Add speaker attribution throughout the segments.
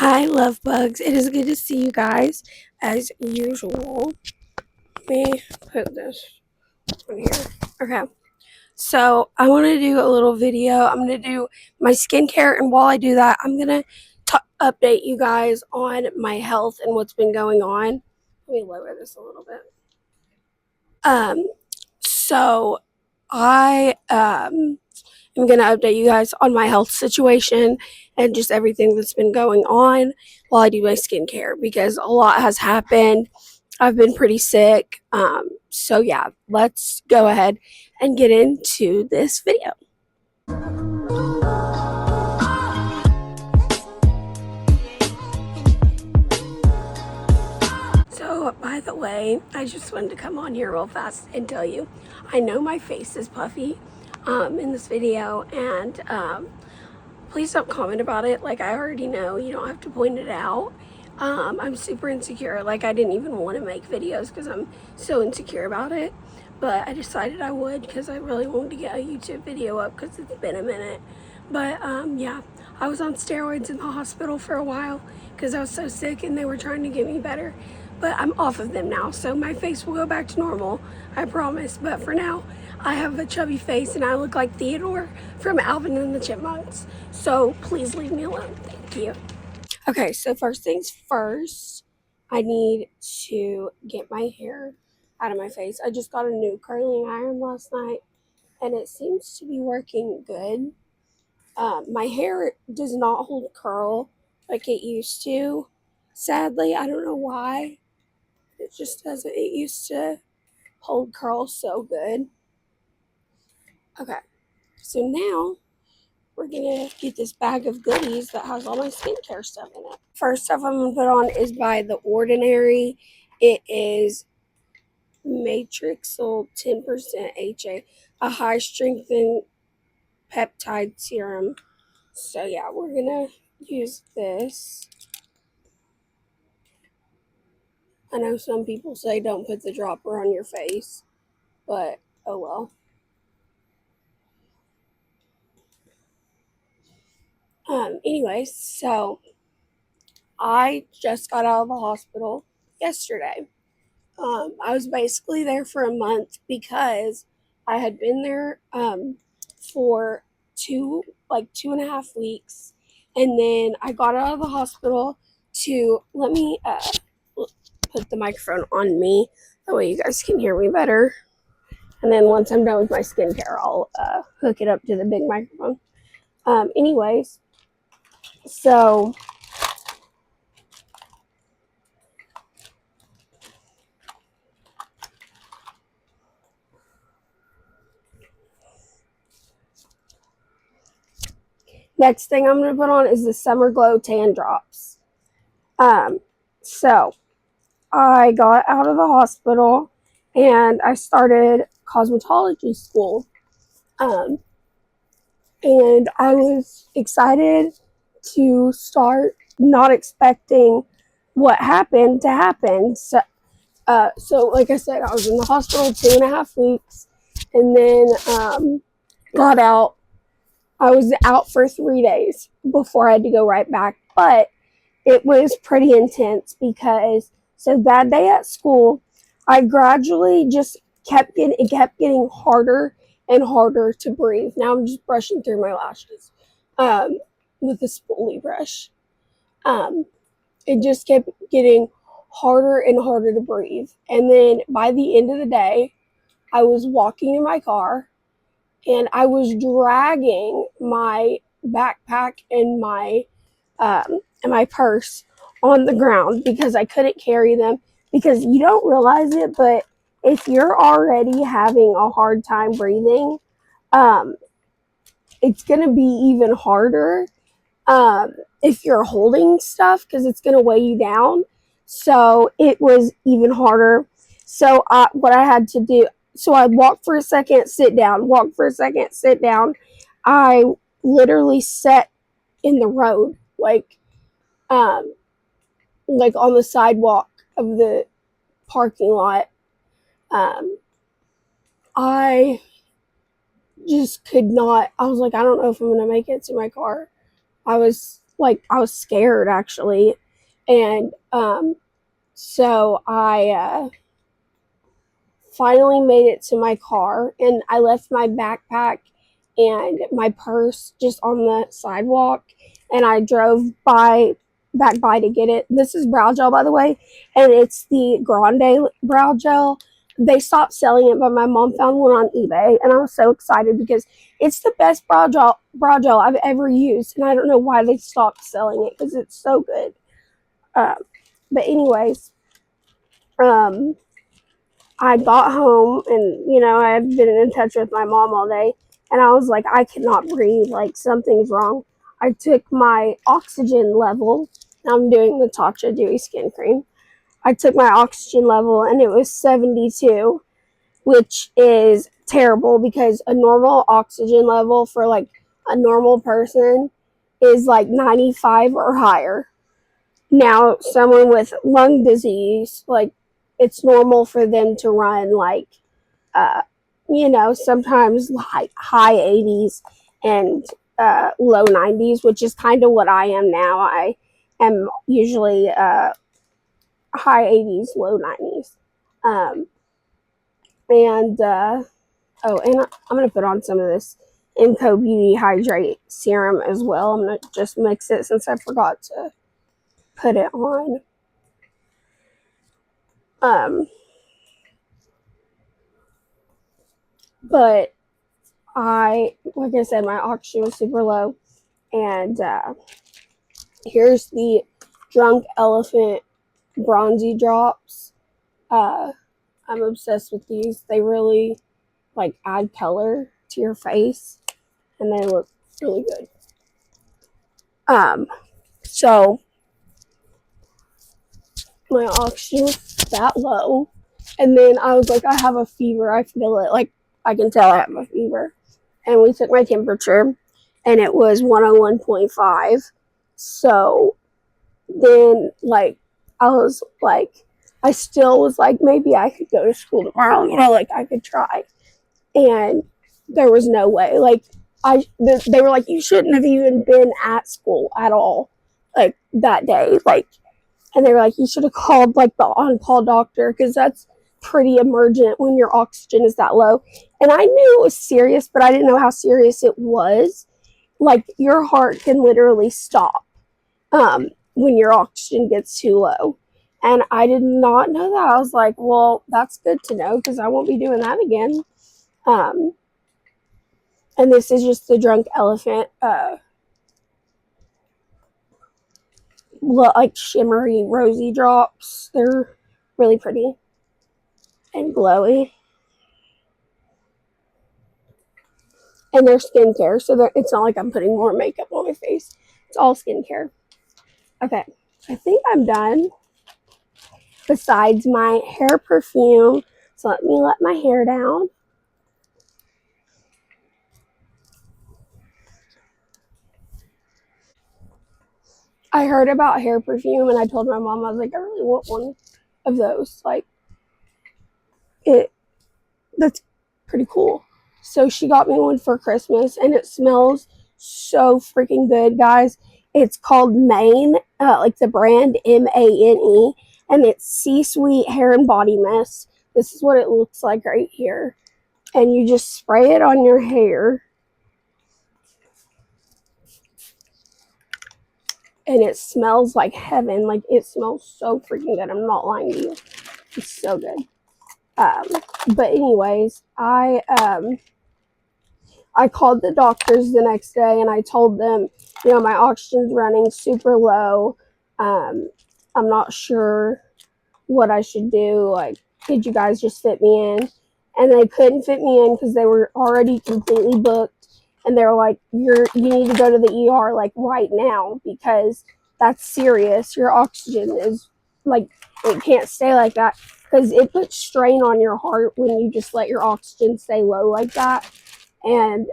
Speaker 1: Hi, love bugs. It is good to see you guys as usual. Let me put this on here. Okay. So, I want to do a little video. I'm going to do my skincare, and while I do that, I'm going to update you guys on my health and what's been going on. Let me lower this a little bit. So I'm going to update you guys on my health situation and just everything that's been going on while I do my skincare because a lot has happened. I've been pretty sick. So yeah, let's go ahead and get into this video. So, by the way, I just wanted to come on here real fast and tell you, I know my face is puffy in this video, and please don't comment about it. Like, I already know. You don't have to point it out. I'm super insecure. Like, I didn't even want to make videos because I'm so insecure about it. But I decided I would because I really wanted to get a YouTube video up because it's been a minute. But, yeah, I was on steroids in the hospital for a while because I was so sick and they were trying to get me better. But I'm off of them now, so my face will go back to normal, I promise. But for now, I have a chubby face and I look like Theodore from Alvin and the Chipmunks. So please leave me alone. Thank you. Okay, so first things first, I need to get my hair out of my face. I just got a new curling iron last night and it seems to be working good. My hair does not hold curl like it used to. Sadly, I don't know why. It just doesn't. It used to hold curl so good. Okay, so now we're gonna get this bag of goodies that has all my skincare stuff in it. First stuff I'm gonna put on is by The Ordinary. It is Matrixyl 10% HA, a high strengthened peptide serum. So yeah, we're gonna use this. I know some people say don't put the dropper on your face, but oh well. Anyways, so I just got out of the hospital yesterday. I was basically there for a month because I had been there for 2.5 weeks, and then I got out of the hospital to let me put the microphone on me that way you guys can hear me better. And then once I'm done with my skincare, I'll hook it up to the big microphone. Anyways, so next thing I'm going to put on is the Summer Glow Tan Drops. So I got out of the hospital and I started cosmetology school. And I was excited to start, not expecting what happened to happen. So like I said, I was in the hospital 2.5 weeks and then got out. I was out for 3 days before I had to go right back, but it was pretty intense because so that day at school, I gradually just it kept getting harder and harder to breathe. Now I'm just brushing through my lashes with a spoolie brush. It just kept getting harder and harder to breathe. And then by the end of the day, I was walking in my car and I was dragging my backpack and my purse on the ground because I couldn't carry them. Because you don't realize it, but if you're already having a hard time breathing, it's going to be even harder if you're holding stuff because it's going to weigh you down. So it was even harder. So what I had to do, so I'd walk for a second, sit down, walk for a second, sit down. I literally sat in the road, like on the sidewalk of the parking lot. I just could not. I was like, I don't know if I'm gonna make it to my car. I was like, I was scared actually. And so I finally made it to my car, and I left my backpack and my purse just on the sidewalk, and I drove back by to get it. This is brow gel, by the way, and it's the Grande brow gel. They stopped selling it, but my mom found one on eBay, and I was so excited because it's the best brow gel I've ever used, and I don't know why they stopped selling it because it's so good. Uh, but anyways, I got home, and I had been in touch with my mom all day, and I was like, I cannot breathe, like something's wrong. I took my oxygen level. I'm doing the Tatcha Dewy Skin Cream. I took my oxygen level, and it was 72, which is terrible because a normal oxygen level for like a normal person is like 95 or higher. Now, someone with lung disease, like, it's normal for them to run like, sometimes high 80s and low 90s, which is kind of what I am now. I am usually high 80s, low 90s. And I'm going to put on some of this Inco Beauty Hydrate Serum as well. I'm going to just mix it since I forgot to put it on. But like I said, my oxygen was super low. And here's the Drunk Elephant Bronzy Drops. I'm obsessed with these. They really like add color to your face, and they look really good. So my oxygen was that low, and then I was like, I have a fever. I feel it. Like, I can tell I have a fever. And we took my temperature, and it was 101.5. So then, like, I was like, I still was like, maybe I could go to school tomorrow, like, I could try. And there was no way. Like, they were like, you shouldn't have even been at school at all, like, that day. Like, and they were like, you should have called, like, the on-call doctor, because that's pretty emergent when your oxygen is that low. And I knew it was serious, but I didn't know how serious it was. Like, your heart can literally stop when your oxygen gets too low. And I did not know that. I was like, well, that's good to know, because I won't be doing that again. And this is just the Drunk Elephant like shimmery rosy drops. They're really pretty and glowy. And they're skincare, so it's not like I'm putting more makeup on my face. It's all skincare. Okay, I think I'm done. Besides my hair perfume, so let me let my hair down. I heard about hair perfume, and I told my mom, I was like, I really want one of those. Like, that's pretty cool. So she got me one for Christmas, and it smells so freaking good, guys. It's called Mane, like the brand MANE, and it's C-Sweet Hair and Body Mist. This is what it looks like right here. And you just spray it on your hair. And it smells like heaven. Like, it smells so freaking good. I'm not lying to you. It's so good. But anyways, I called the doctors the next day, and I told them, my oxygen's running super low. I'm not sure what I should do. Like, could you guys just fit me in? And they couldn't fit me in because they were already completely booked. And they were like, you need to go to the ER, like, right now, because that's serious. Your oxygen is, like, it can't stay like that, because it puts strain on your heart when you just let your oxygen stay low like that. And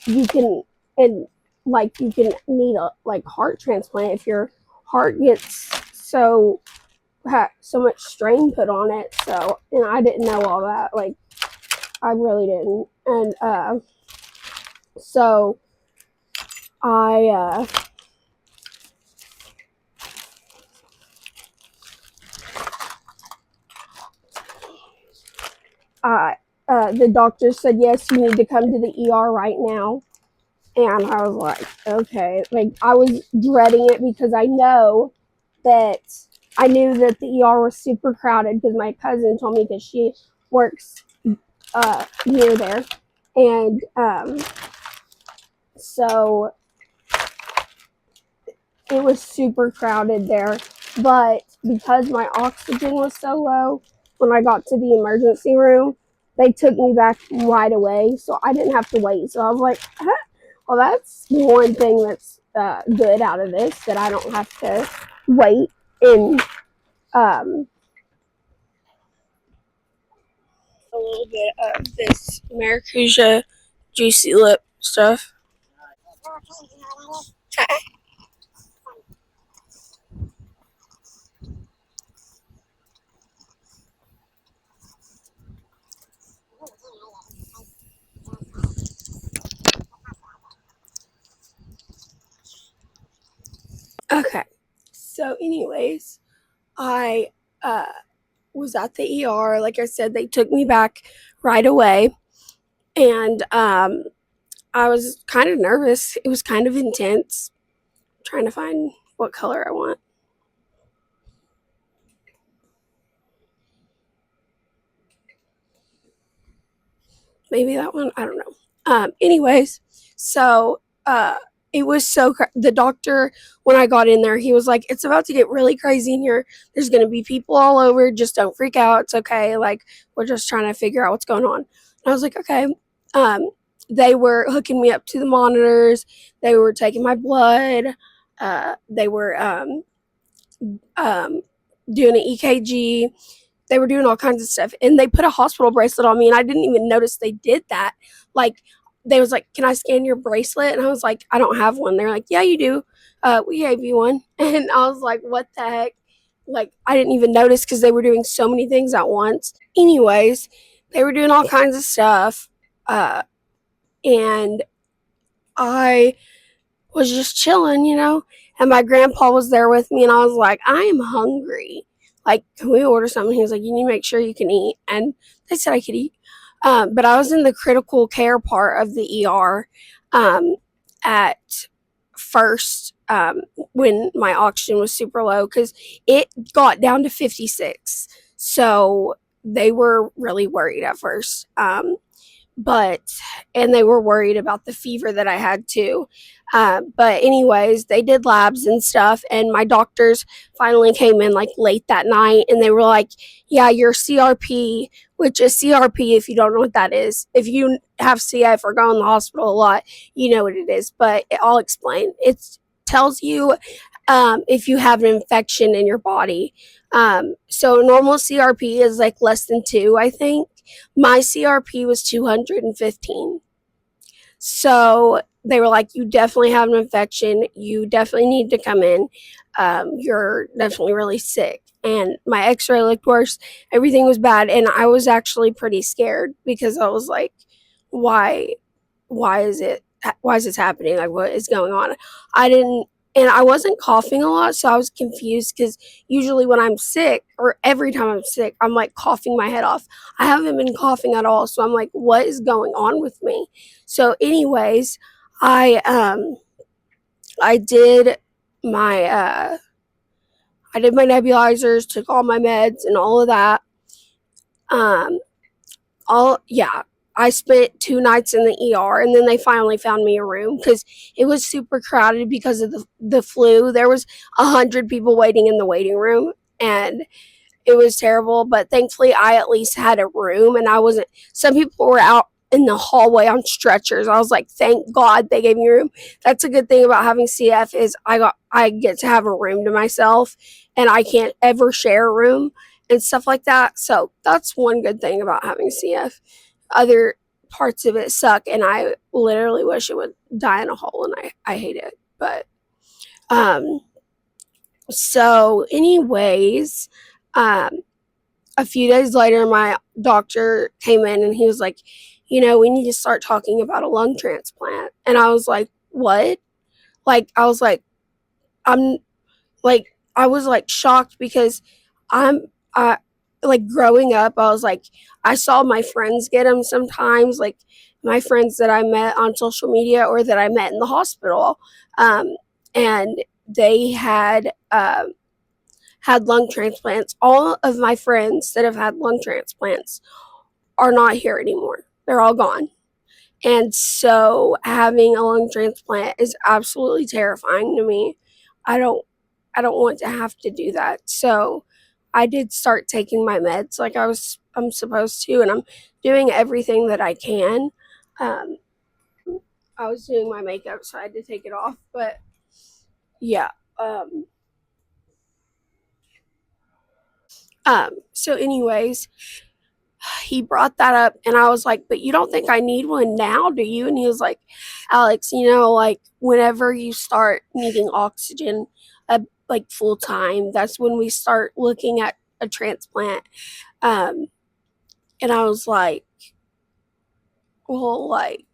Speaker 1: you can need a, like, heart transplant if your heart gets so much strain put on it. So, and I didn't know all that. Like, I really didn't. And so I the doctor said, yes, you need to come to the ER right now. And I was like, okay. Like, I was dreading it because that I knew that the ER was super crowded because my cousin told me because she works near there. And so it was super crowded there. But because my oxygen was so low, when I got to the emergency room, they took me back right away. So I didn't have to wait. So I was like, huh? Well, that's one thing that's good out of this, that I don't have to wait in um, a little bit of this maracuja juicy lip stuff. Okay. So, anyways, I uh, was at the ER. Like I said, they took me back right away. And I was kind of nervous. It was kind of intense. I'm trying to find what color I want. Maybe that one. I don't know. Anyways, so it was the doctor, when I got in there, he was like, "It's about to get really crazy in here. There's gonna be people all over. Just don't freak out. It's okay. Like, we're just trying to figure out what's going on." And I was like, "Okay." Um, they were hooking me up to the monitors. They were taking my blood. They were um, doing an EKG. They were doing all kinds of stuff, and they put a hospital bracelet on me, and I didn't even notice they did that. Like, they was like, "Can I scan your bracelet?" And I was like, "I don't have one." They're like, "Yeah, you do. We gave you one." And I was like, "What the heck?" Like, I didn't even notice because they were doing so many things at once. Anyways, they were doing all kinds of stuff, and I was just chilling, and my grandpa was there with me, and I was like, "I am hungry. Like, can we order something?" He was like, "You need to make sure you can eat." And they said I could eat. But I was in the critical care part of the ER at first, when my oxygen was super low, because it got down to 56. So they were really worried at first. But and they were worried about the fever that I had too. But anyways, they did labs and stuff, and my doctors finally came in like late that night, and they were like, "Yeah, your CRP," which is CRP. If you don't know what that is, if you have CF or go in the hospital a lot, you know what it is. But I'll explain. It tells you if you have an infection in your body. So normal CRP is like less than 2, I think. My CRP was 215. So they were like, "You definitely have an infection. You definitely need to come in. You're definitely really sick." And my x-ray looked worse. Everything was bad. And I was actually pretty scared because I was like, why why is it why is this happening? Like, what is going on? I didn't and I wasn't coughing a lot, so I was confused because usually when I'm sick, or every time I'm sick, I'm like coughing my head off. I haven't been coughing at all, so I'm like, what is going on with me? So, anyways, I I did my I did my nebulizers, took all my meds and all of that. Um, all yeah, I spent 2 nights in the ER, and then they finally found me a room because it was super crowded because of the flu. There was 100 people waiting in the waiting room, and it was terrible. But thankfully, I at least had a room, and I wasn't. Some people were out in the hallway on stretchers. I was like, thank God they gave me a room. That's a good thing about having CF, is I get to have a room to myself, and I can't ever share a room and stuff like that. So that's one good thing about having CF. Other parts of it suck, and I literally wish it would die in a hole, and I hate it. But um so anyways, um a few days later, my doctor came in, and he was like, "We need to start talking about a lung transplant." And I was like, "What?" Like, I was like, I'm like, I was like shocked because I'm, like growing up, I was like, I saw my friends get them sometimes, like my friends that I met on social media or that I met in the hospital. Um, and they had lung transplants. All of my friends that have had lung transplants are not here anymore. They're all gone. And so having a lung transplant is absolutely terrifying to me. I don't I don't want to have to do that. So I did start taking my meds like I'm supposed to, and I'm doing everything that I can. Um, I was doing my makeup, so I had to take it off. But yeah. Um, so anyways, he brought that up and I was like, but you don't think I need one now, do you? And he was like, Alex, like whenever you start needing oxygen like full time, that's when we start looking at a transplant. Um, and I was well, like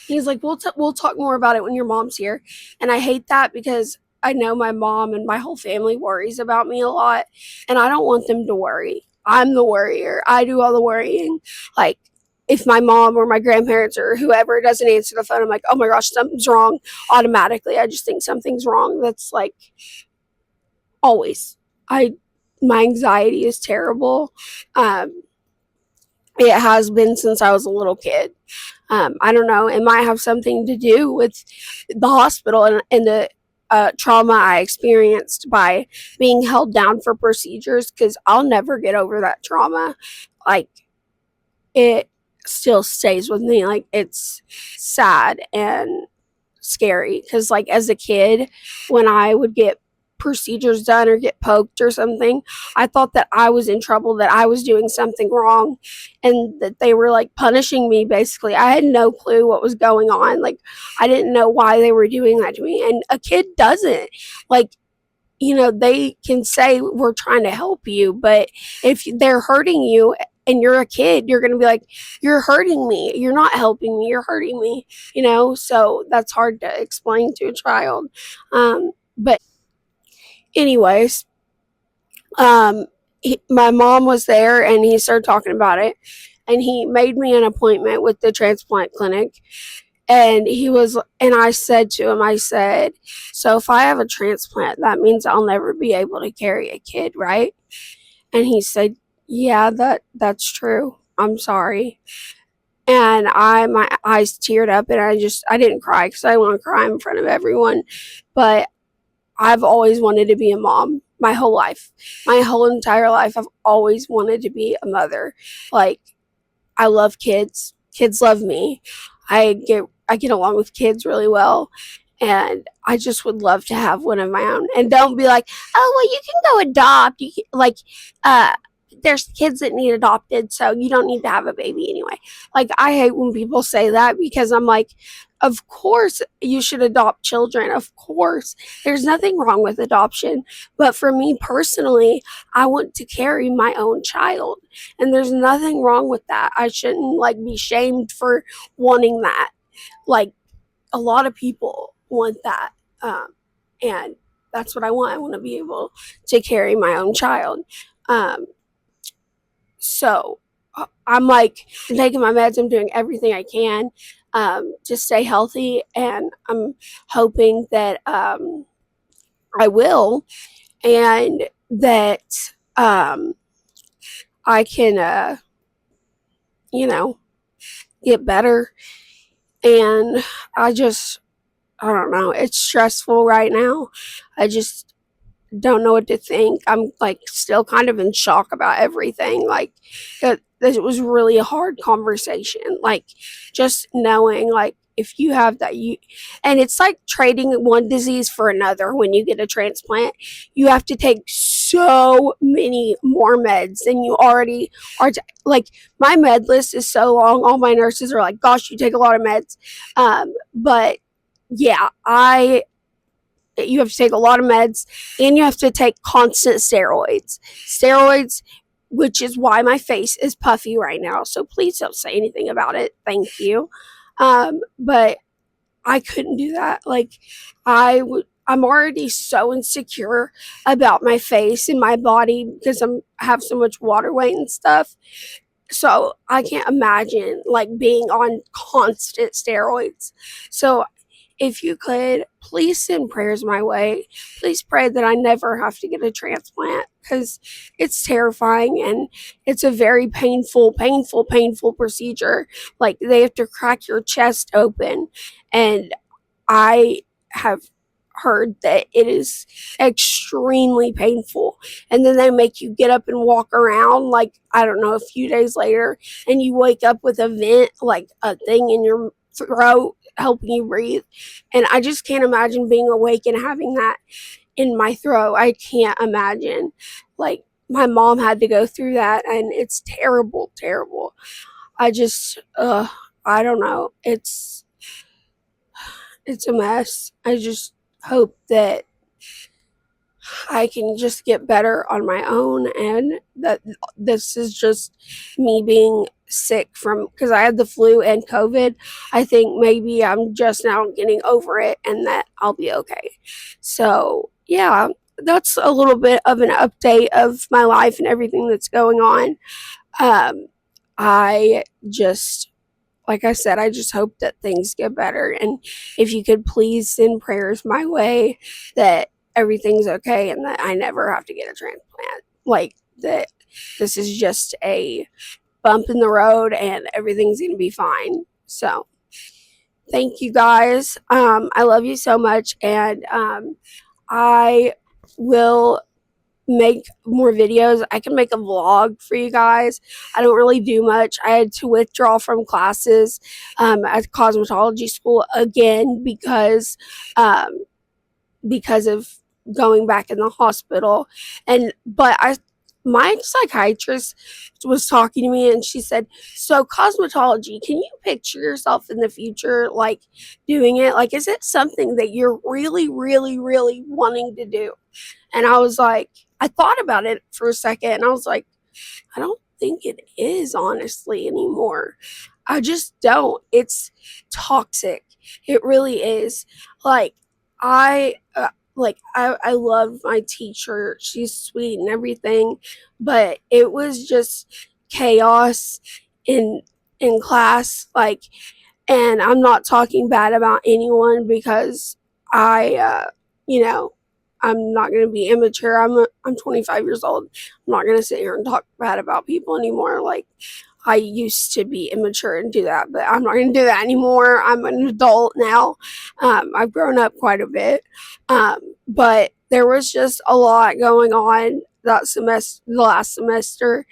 Speaker 1: he's like, we'll talk more about it when your mom's here. And I hate that because I know my mom and my whole family worries about me a lot, and I don't want them to worry. I'm the worrier. I do all the worrying. Like if my mom or my grandparents or whoever doesn't answer the phone, I'm like, oh my gosh, something's wrong. Automatically, I just think something's wrong. That's like always. I My anxiety is terrible. Um, it has been since I was a little kid. I don't know. It might have something to do with the hospital and the trauma I experienced by being held down for procedures because I'll never get over that trauma. Like, it still stays with me. Like, it's sad and scary because, like, as a kid, when I would get procedures done or get poked or something, I thought that I was in trouble, that I was doing something wrong, and that they were like punishing me basically. I had no clue what was going on. Like, I didn't know why they were doing that to me. And a kid doesn't. Like, they can say we're trying to help you, but if they're hurting you and you're a kid, you're going to be like, you're hurting me. You're not helping me. You're hurting me, So that's hard to explain to a child. But, anyways, my mom was there and he started talking about it. And he made me an appointment with the transplant clinic. And I said to him, I said, so if I have a transplant, that means I'll never be able to carry a kid, right? And he said, yeah, that's true. I'm sorry. And my eyes teared up and I didn't cry because I want to cry in front of everyone. But I've always wanted to be a mom my whole life. My whole entire life, I've always wanted to be a mother. Like, I love kids. Kids love me. I get along with kids really well, and I just would love to have one of my own. And don't be like, oh well, you can go adopt. Uh, there's kids that need adopted, so you don't need to have a baby anyway. Like, I hate when people say that because I'm like, of course you should adopt children. Of course, there's nothing wrong with adoption. But for me personally, I want to carry my own child. And there's nothing wrong with that. I shouldn't like be shamed for wanting that. Like, a lot of people want that. And that's what I want. I want to be able to carry my own child. Um, so I'm like taking my meds. I'm doing everything I can to stay healthy. And I'm hoping that I will, and that I can, get better. And I don't know. It's stressful right now. I just don't know what to think. I'm like still kind of in shock about everything. Like, it was really a hard conversation. Like, just knowing, like, if you have that, and it's like trading one disease for another. When you get a transplant, you have to take so many more meds than you already are. Like, my med list is so long. All my nurses are like, gosh, you take a lot of meds. But yeah, you have to take a lot of meds, and you have to take constant steroids, which is why my face is puffy right now. So please don't say anything about it. Thank you. But I couldn't do that. Like, I'm already so insecure about my face and my body because I have so much water weight and stuff. So I can't imagine like being on constant steroids. So if you could, please send prayers my way. Please pray that I never have to get a transplant because it's terrifying and it's a very painful procedure. Like they have to crack your chest open, and I have heard that it is extremely painful. And then they make you get up and walk around, like, I don't know, a few days later, and you wake up with a vent, like a thing in your throat helping you breathe. And I just can't imagine being awake and having that in my throat. I can't imagine. Like, my mom had to go through that, and it's terrible, terrible. I just, I don't know. It's a mess. I just hope that I can just get better on my own, and that this is just me being sick from, because I had the flu and COVID. I think maybe I'm just now getting over it and that I'll be okay. So, yeah, that's a little bit of an update of my life and everything that's going on. I just, like I said, I just hope that things get better. And if you could please send prayers my way that everything's okay and that I never have to get a transplant. Like that this is just a bump in the road and everything's going to be fine. So thank you guys. I love you so much. And I will make more videos. I can make a vlog for you guys. I don't really do much. I had to withdraw from classes at cosmetology school again because of going back in the hospital. But my psychiatrist was talking to me and she said, so cosmetology, can you picture yourself in the future like doing it? Like, is it something that you're really, really, really wanting to do? And I was like, I thought about it for a second and I was like, I don't think it is honestly anymore. I just don't. It's toxic. It really is. Like I I love my teacher. She's sweet and everything, but it was just chaos in class. Like, and I'm not talking bad about anyone because you know, I'm not going to be immature. I'm 25 years old. I'm not going to sit here and talk bad about people anymore. Like, I used to be immature and do that, but I'm not going to do that anymore. I'm an adult now. I've grown up quite a bit. But there was just a lot going on that semester, the last semester,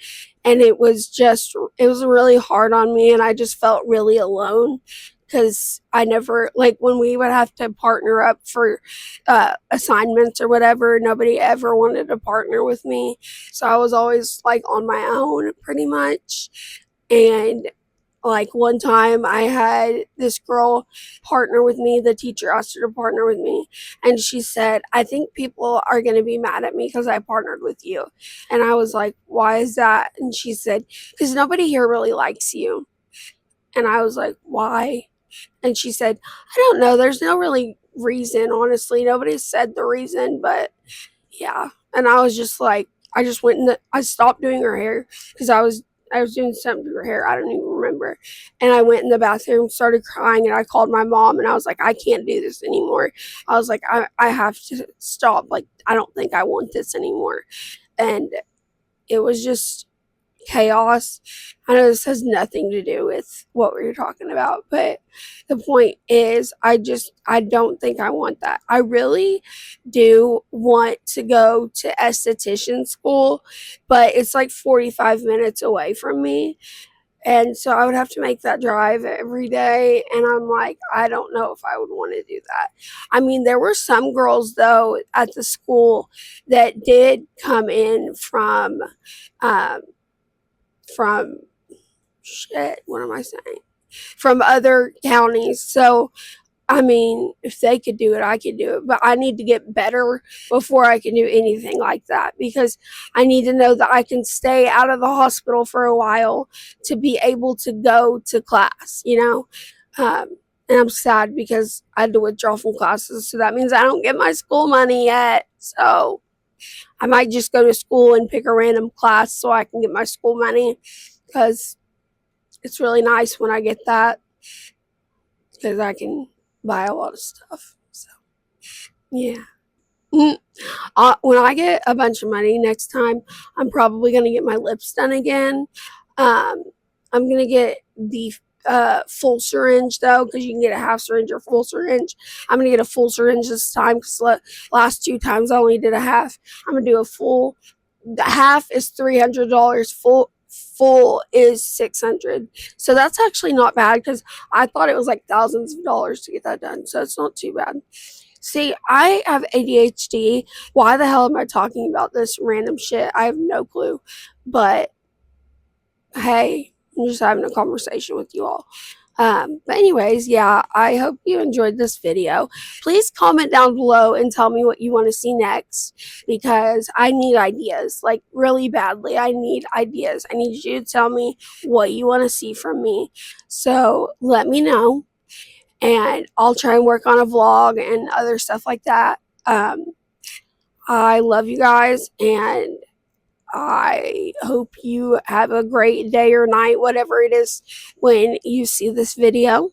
Speaker 1: and it was really hard on me, and I just felt really alone because I never, like, when we would have to partner up for assignments or whatever, nobody ever wanted to partner with me. So I was always like on my own pretty much. And like one time I had this girl partner with me, the teacher asked her to partner with me, and she said, I think people are going to be mad at me because I partnered with you. And I was like, why is that? And she said, because nobody here really likes you. And I was like, why? And she said, I don't know. There's no really reason, honestly. Nobody said the reason, but yeah. And I was just like, I just went I stopped doing her hair because I was doing something to her hair. I don't even remember. And I went in the bathroom, started crying, and I called my mom and I was like, I can't do this anymore. I was like, I have to stop. Like, I don't think I want this anymore. And it was just chaos. I know this has nothing to do with what we were talking about, but the point is, I don't think I want that. I really do want to go to esthetician school, but it's like 45 minutes away from me. And so I would have to make that drive every day. And I'm like, I don't know if I would want to do that. I mean, there were some girls, though, at the school that did come in from what am I saying? From other counties. So, I mean, if they could do it, I could do it. But I need to get better before I can do anything like that because I need to know that I can stay out of the hospital for a while to be able to go to class, you know? And I'm sad because I had to withdraw from classes. So that means I don't get my school money yet. So I might just go to school and pick a random class so I can get my school money, because it's really nice when I get that, because I can buy a lot of stuff. So, yeah. When I get a bunch of money next time, I'm probably going to get my lips done again. Um, I'm going to get the full syringe, though, because you can get a half syringe or full syringe. I'm going to get a full syringe this time, because last 2 times I only did a half. I'm going to do a full. The half is $300. Full is $600. So that's actually not bad, because I thought it was like thousands of dollars to get that done. So it's not too bad. See, I have ADHD. Why the hell am I talking about this random shit? I have no clue. But hey, I'm just having a conversation with you all. But anyways, yeah, I hope you enjoyed this video. Please comment down below and tell me what you want to see next, because I need ideas, like really badly. I need ideas. I need you to tell me what you want to see from me. So let me know, and I'll try and work on a vlog and other stuff like that. I love you guys, and I hope you have a great day or night, whatever it is, when you see this video.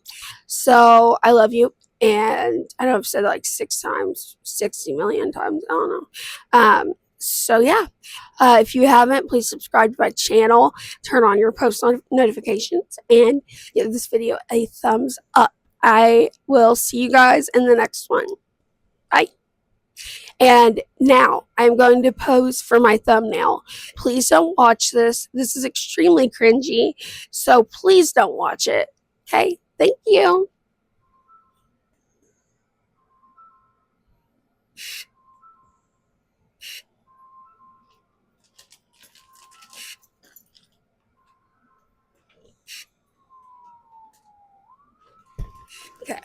Speaker 1: So I love you, and I know I've said it like 6 times, 60 million times, I don't know. So yeah, if you haven't, please subscribe to my channel, turn on your post notifications, and give this video a thumbs up. I will see you guys in the next one. Bye. And now I'm going to pose for my thumbnail. Please don't watch this. This is extremely cringy, so please don't watch it. Okay? Thank you. Okay.